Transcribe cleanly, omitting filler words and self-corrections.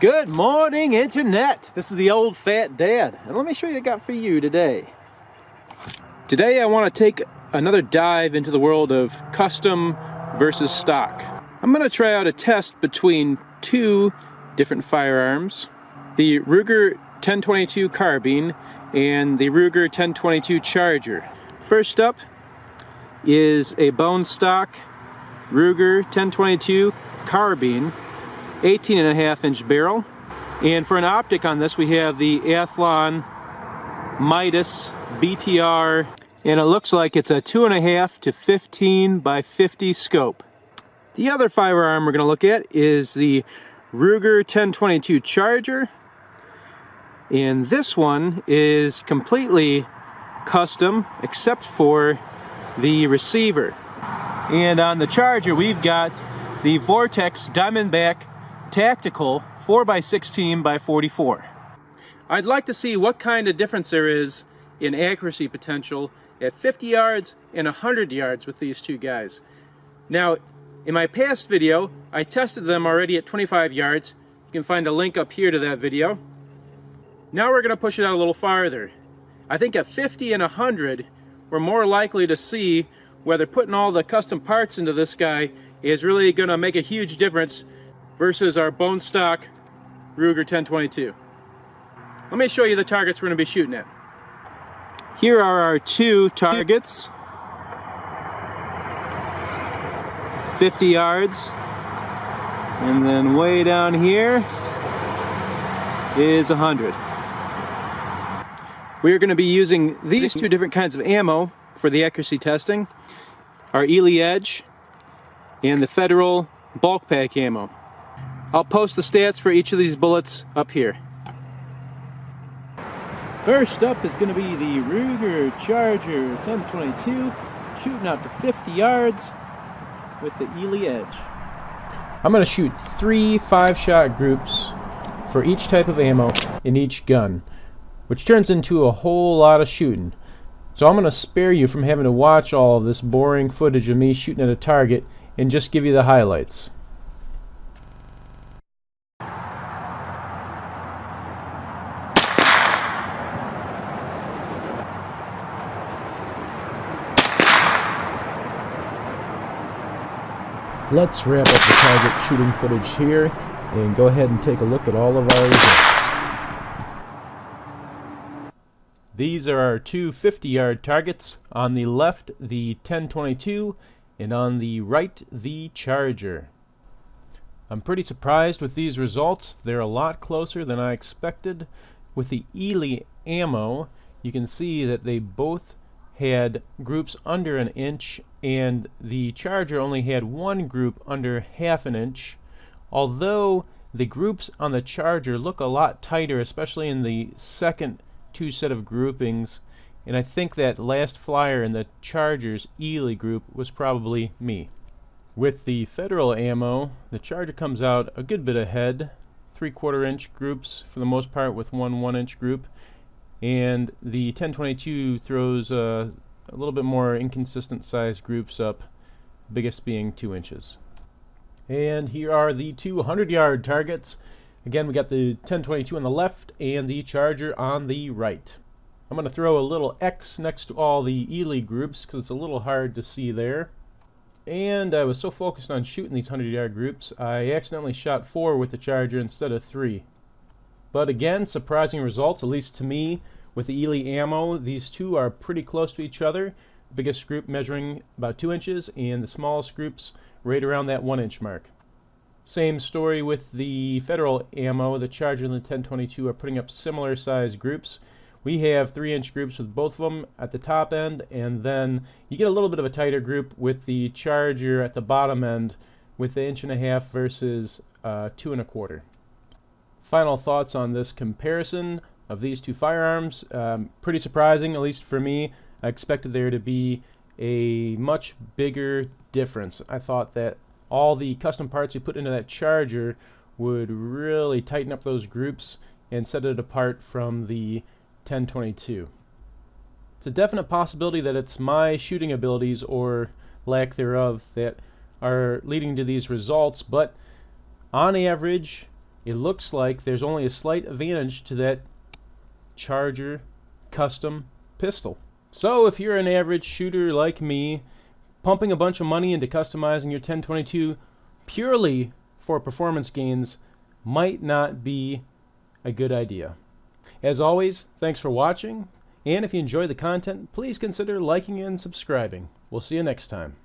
Good morning, Internet. This is the old fat dad, and let me show you what I got for you today. Today I want to take another dive into the world of custom versus stock. I'm going to try out a test between two different firearms, the Ruger 1022 carbine and the Ruger 1022 Charger. First up is a bone stock Ruger 1022 carbine, 18.5-inch barrel, and for an optic on this we have the Athlon Midas BTR, and it looks like it's a 2.5 to 15 by 50 scope. The other firearm we're going to look at is the Ruger 1022 Charger, and this one is completely custom except for the receiver. And on the Charger we've got the Vortex Diamondback Tactical 4x16 by 44. I'd like to see what kind of difference there is in accuracy potential at 50 yards and 100 yards with these two guys. Now, in my past video, I tested them already at 25 yards. You can find a link up here to that video. Now we're going to push it out a little farther. I think at 50 and 100, we're more likely to see whether putting all the custom parts into this guy is really going to make a huge difference versus our bone stock Ruger 1022. Let me show you the targets we're going to be shooting at. Here are our two targets. 50 yards. And then way down here is 100. We are going to be using these two different kinds of ammo for the accuracy testing. Our Ely Edge and the Federal bulk pack ammo. I'll post the stats for each of these bullets up here. First up is going to be the Ruger Charger 1022, shooting out to 50 yards with the Ely Edge. I'm going to shoot 3 5-shot groups for each type of ammo in each gun, which turns into a whole lot of shooting. So I'm going to spare you from having to watch all of this boring footage of me shooting at a target and just give you the highlights. Let's wrap up the target shooting footage here and go ahead and take a look at all of our results. These are our two 50-yard targets. On the left, the 1022, and on the right, the Charger. I'm pretty surprised with these results. They're a lot closer than I expected. With the Ely ammo, you can see that they both had groups under an inch, and the Charger only had one group under half an inch, although the groups on the Charger look a lot tighter, especially in the second two set of groupings, and I think that last flyer in the Charger's Ely group was probably me. With the Federal ammo, the Charger comes out a good bit ahead, 3/4 inch groups for the most part with one 1-inch group, and the 1022 throws a little bit more inconsistent sized groups up, biggest being 2 inches. And here are the 200-yard targets. Again, we got the 1022 on the left and the Charger on the right. I'm going to throw a little X next to all the Ely groups because it's a little hard to see there. And I was so focused on shooting these 100-yard groups, I accidentally shot 4 with the Charger instead of 3. But again, surprising results, at least to me. With the Ely ammo, these two are pretty close to each other. The biggest group measuring about 2 inches, and the smallest groups right around that 1-inch mark. Same story with the Federal ammo. The Charger and the 1022 are putting up similar size groups. We have 3-inch groups with both of them at the top end, and then you get a little bit of a tighter group with the Charger at the bottom end with the 1.5 inch versus 2.25. Final thoughts on this comparison of these two firearms. Pretty surprising, at least for me. I expected there to be a much bigger difference. I thought that all the custom parts you put into that Charger would really tighten up those groups and set it apart from the 1022. It's a definite possibility that it's my shooting abilities or lack thereof that are leading to these results, but on average it looks like there's only a slight advantage to that Charger custom pistol. So if you're an average shooter like me, pumping a bunch of money into customizing your 10/22 purely for performance gains might not be a good idea. As always, thanks for watching, and if you enjoy the content, please consider liking and subscribing. We'll see you next time.